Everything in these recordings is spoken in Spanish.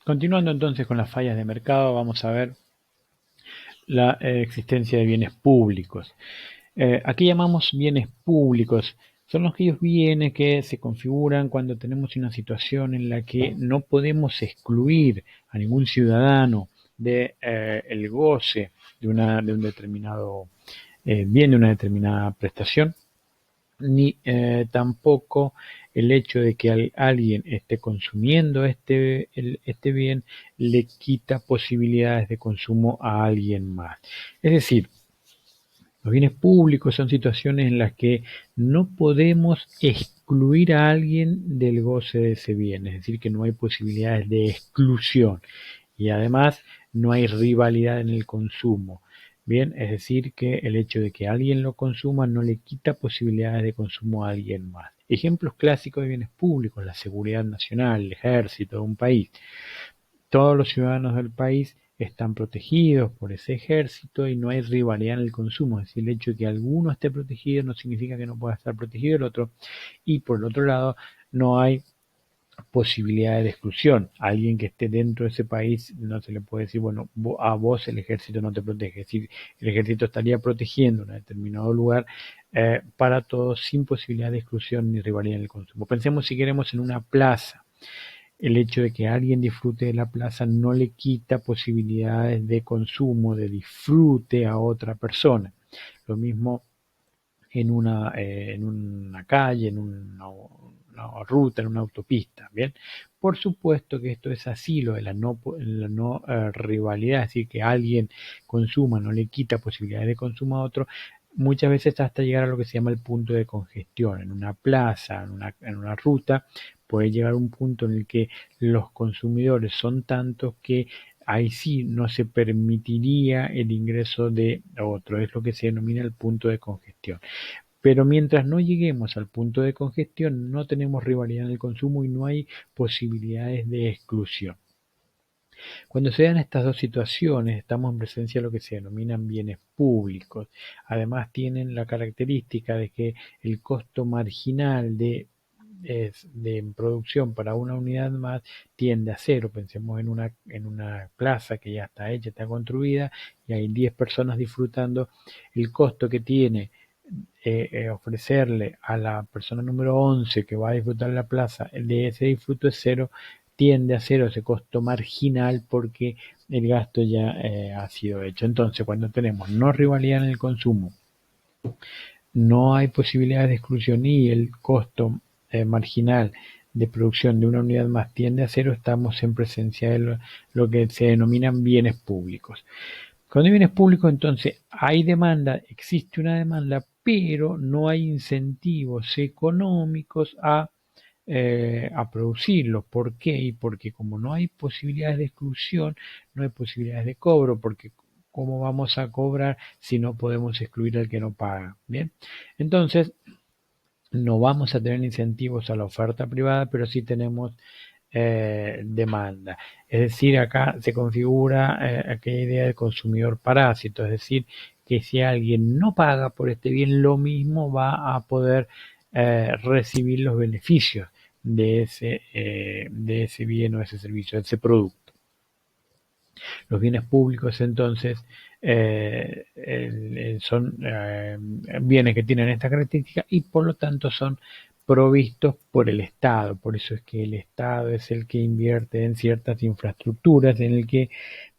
Continuando entonces con las fallas de mercado, vamos a ver la existencia de bienes públicos. Aquí llamamos bienes públicos. Son aquellos bienes que se configuran cuando tenemos una situación en la que no podemos excluir a ningún ciudadano de el goce de un determinado bien, de una determinada prestación, ni tampoco el hecho de que alguien esté consumiendo este bien le quita posibilidades de consumo a alguien más. Es decir, los bienes públicos son situaciones en las que no podemos excluir a alguien del goce de ese bien, es decir, que no hay posibilidades de exclusión y además no hay rivalidad en el consumo. Bien, es decir, que el hecho de que alguien lo consuma no le quita posibilidades de consumo a alguien más. Ejemplos clásicos de bienes públicos: la seguridad nacional, el ejército de un país. Todos los ciudadanos del país están protegidos por ese ejército y no hay rivalidad en el consumo. Es decir, el hecho de que alguno esté protegido no significa que no pueda estar protegido el otro. Y por el otro lado, no hay posibilidades de exclusión. A alguien que esté dentro de ese país no se le puede decir, bueno, a vos el ejército no te protege. Es decir, el ejército estaría protegiendo un determinado lugar para todos, sin posibilidad de exclusión ni rivalidad en el consumo. Pensemos, si queremos, en una plaza. El hecho de que alguien disfrute de la plaza no le quita posibilidades de consumo, de disfrute a otra persona. Lo mismo en una calle, en una ruta, en una autopista. Bien, por supuesto que esto es así, lo de la no rivalidad, es decir, que alguien consuma no le quita posibilidades de consumo a otro. Muchas veces hasta llegar a lo que se llama el punto de congestión. En una plaza, en una ruta, puede llegar a un punto en el que los consumidores son tantos que ahí sí no se permitiría el ingreso de otro. Es lo que se denomina el punto de congestión. Pero mientras no lleguemos al punto de congestión, no tenemos rivalidad en el consumo y no hay posibilidades de exclusión. Cuando se dan estas dos situaciones, estamos en presencia de lo que se denominan bienes públicos. Además, tienen la característica de que el costo marginal de producción para una unidad más tiende a cero. Pensemos en una plaza que ya está hecha, está construida y hay 10 personas disfrutando. El costo que tiene ofrecerle a la persona número 11 que va a disfrutar la plaza de ese disfrute es cero, tiende a cero ese costo marginal porque el gasto ya ha sido hecho. Entonces, cuando tenemos no rivalidad en el consumo, no hay posibilidades de exclusión y el costo marginal de producción de una unidad más tiende a cero, estamos en presencia de lo que se denominan bienes públicos. Cuando hay bienes públicos, entonces hay demanda, existe una demanda, pero no hay incentivos económicos a producirlos. ¿Por qué? Y porque como no hay posibilidades de exclusión, no hay posibilidades de cobro, porque ¿cómo vamos a cobrar si no podemos excluir al que no paga? Bien, entonces no vamos a tener incentivos a la oferta privada, pero sí tenemos demanda. Es decir, acá se configura aquella idea del consumidor parásito, es decir, que si alguien no paga por este bien, lo mismo va a poder recibir los beneficios de ese bien o ese servicio, de ese producto. Los bienes públicos entonces son bienes que tienen esta característica y por lo tanto son provistos por el Estado. Por eso es que el Estado es el que invierte en ciertas infraestructuras, en el que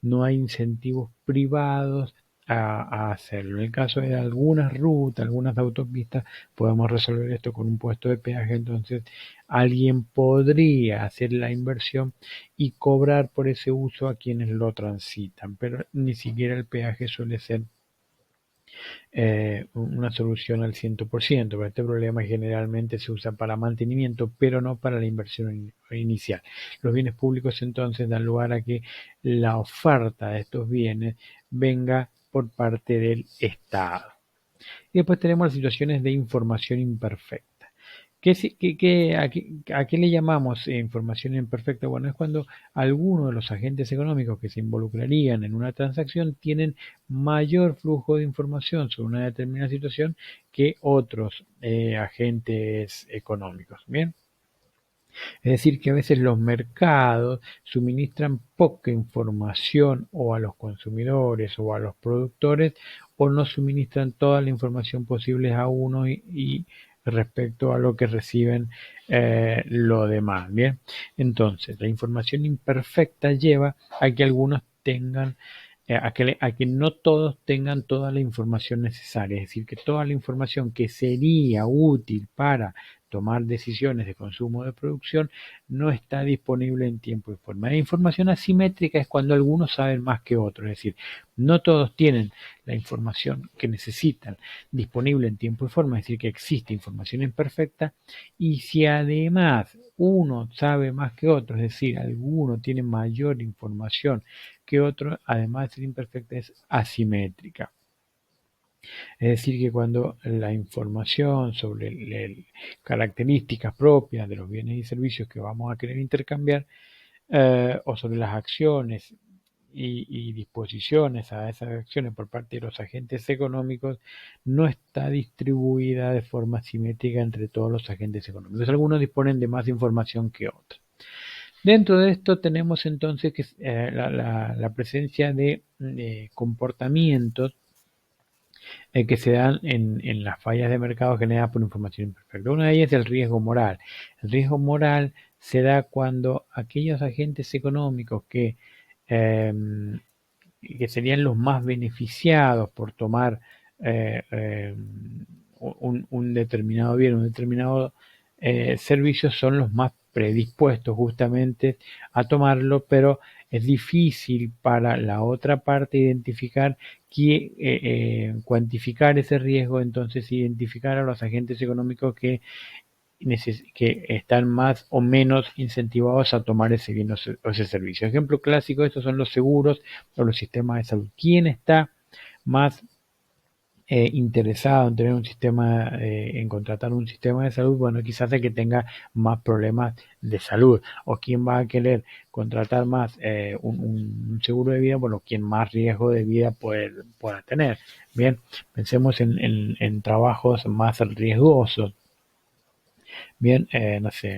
no hay incentivos privados a hacerlo. En el caso de algunas rutas, algunas autopistas, podemos resolver esto con un puesto de peaje. Entonces alguien podría hacer la inversión y cobrar por ese uso a quienes lo transitan, pero ni siquiera el peaje suele ser una solución al 100%, porque este problema generalmente se usa para mantenimiento, pero no para la inversión inicial. Los bienes públicos entonces dan lugar a que la oferta de estos bienes venga por parte del Estado. Y después tenemos las situaciones de información imperfecta. A qué le llamamos información imperfecta? Bueno, es cuando algunos de los agentes económicos que se involucrarían en una transacción tienen mayor flujo de información sobre una determinada situación que otros agentes económicos. Bien, Es decir, que a veces los mercados suministran poca información o a los consumidores o a los productores o no suministran toda la información posible a uno y respecto a lo que reciben lo demás. Bien, entonces la información imperfecta lleva a que algunos tengan a que no todos tengan toda la información necesaria, es decir, que toda la información que sería útil para tomar decisiones de consumo de producción no está disponible en tiempo y forma. La información asimétrica es cuando algunos saben más que otros, es decir, no todos tienen la información que necesitan disponible en tiempo y forma, es decir, que existe información imperfecta, y si además uno sabe más que otro, es decir, alguno tiene mayor información que otro, además de ser imperfecta, es asimétrica. Es decir, que cuando la información sobre características propias de los bienes y servicios que vamos a querer intercambiar o sobre las acciones y disposiciones a esas acciones por parte de los agentes económicos no está distribuida de forma simétrica entre todos los agentes económicos. Algunos disponen de más información que otros. Dentro de esto tenemos entonces que, la presencia de comportamientos que se dan en las fallas de mercado generadas por información imperfecta. Una de ellas es el riesgo moral. El riesgo moral se da cuando aquellos agentes económicos eh, que serían los más beneficiados por tomar eh, eh, un determinado bien, un determinado servicio, son los más predispuestos justamente a tomarlo, pero es difícil para la otra parte identificar cuantificar ese riesgo, entonces identificar a los agentes económicos que están más o menos incentivados a tomar ese bien o ese servicio. Ejemplo clásico de estos son los seguros o los sistemas de salud. ¿Quién está más interesado en tener un sistema, en contratar un sistema de salud? Bueno, quizás el que tenga más problemas de salud. O quién va a querer contratar más un seguro de vida, bueno, quien más riesgo de vida pueda tener. Bien, pensemos en trabajos más riesgosos. Bien, no sé,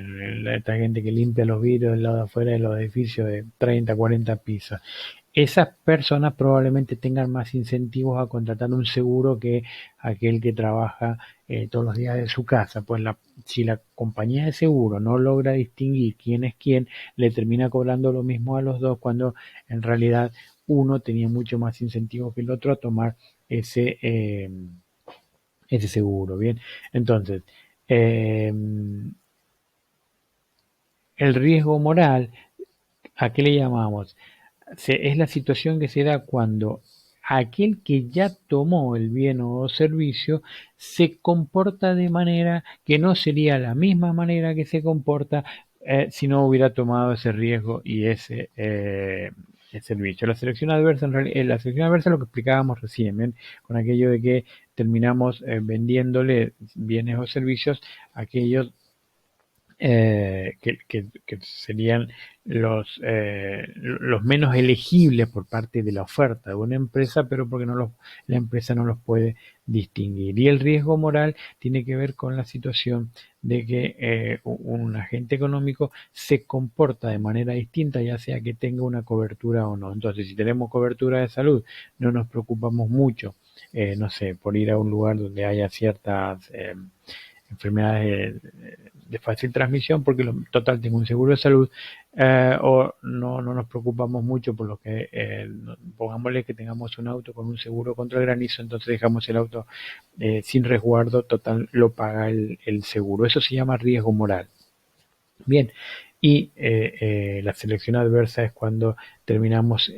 esta gente que limpia los vidrios del lado de afuera de los edificios de 30, 40 pisos. Esas personas probablemente tengan más incentivos a contratar un seguro que aquel que trabaja todos los días de su casa. Pues si la compañía de seguro no logra distinguir quién es quién, le termina cobrando lo mismo a los dos cuando en realidad uno tenía mucho más incentivo que el otro a tomar ese, eh, ese seguro. Bien, entonces, eh, el riesgo moral, ¿a qué le llamamos? Es la situación que se da cuando aquel que ya tomó el bien o servicio se comporta de manera que no sería la misma manera que se comporta si no hubiera tomado ese riesgo y ese servicio. La selección adversa, la selección adversa es lo que explicábamos recién, ¿bien? Con aquello de que terminamos vendiéndole bienes o servicios a aquellos que serían los menos elegibles por parte de la oferta de una empresa, pero porque la empresa no los puede distinguir. Y el riesgo moral tiene que ver con la situación de que un agente económico se comporta de manera distinta, ya sea que tenga una cobertura o no. Entonces, si tenemos cobertura de salud, no nos preocupamos mucho, no sé, por ir a un lugar donde haya ciertas enfermedades de fácil transmisión, porque total tengo un seguro de salud, o no nos preocupamos mucho por lo que, pongámosle que tengamos un auto con un seguro contra el granizo, entonces dejamos el auto sin resguardo, total lo paga el seguro. Eso se llama riesgo moral. Bien, y la selección adversa es cuando terminamos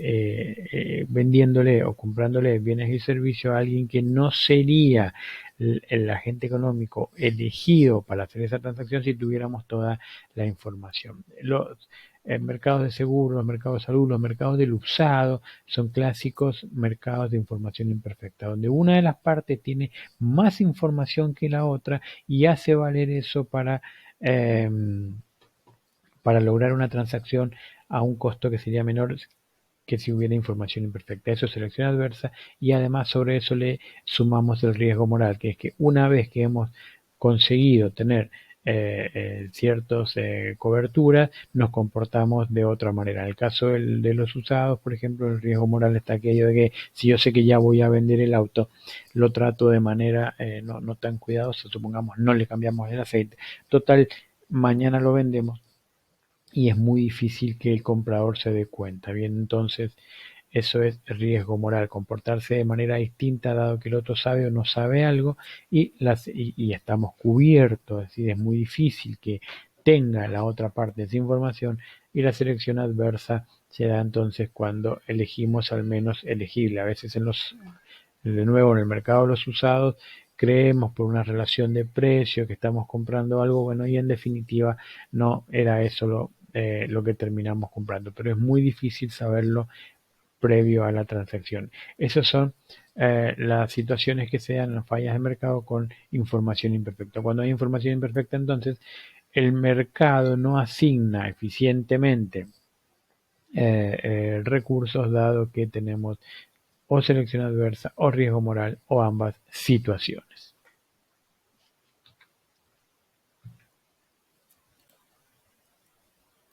vendiéndole o comprándole bienes y servicios a alguien que no sería el agente económico elegido para hacer esa transacción si tuviéramos toda la información. Los mercados de seguros, los mercados de salud, los mercados del usado son clásicos mercados de información imperfecta, donde una de las partes tiene más información que la otra y hace valer eso para lograr una transacción a un costo que sería menor que si hubiera información imperfecta. Eso es selección adversa y además sobre eso le sumamos el riesgo moral, que es que una vez que hemos conseguido tener ciertas coberturas, nos comportamos de otra manera. En el caso de los usados, por ejemplo, el riesgo moral está aquello de que si yo sé que ya voy a vender el auto, lo trato de manera no tan cuidadosa, supongamos no le cambiamos el aceite. Total, mañana lo vendemos y es muy difícil que el comprador se dé cuenta. Bien, entonces eso es riesgo moral, comportarse de manera distinta dado que el otro sabe o no sabe algo y estamos cubiertos, es decir, es muy difícil que tenga la otra parte esa información y la selección adversa se da entonces cuando elegimos al menos elegible. A veces de nuevo en el mercado de los usados creemos por una relación de precio que estamos comprando algo bueno y en definitiva no era eso lo que terminamos comprando, pero es muy difícil saberlo previo a la transacción. Esas son las situaciones que se dan en las fallas de mercado con información imperfecta. Cuando hay información imperfecta, entonces el mercado no asigna eficientemente recursos dado que tenemos o selección adversa o riesgo moral o ambas situaciones.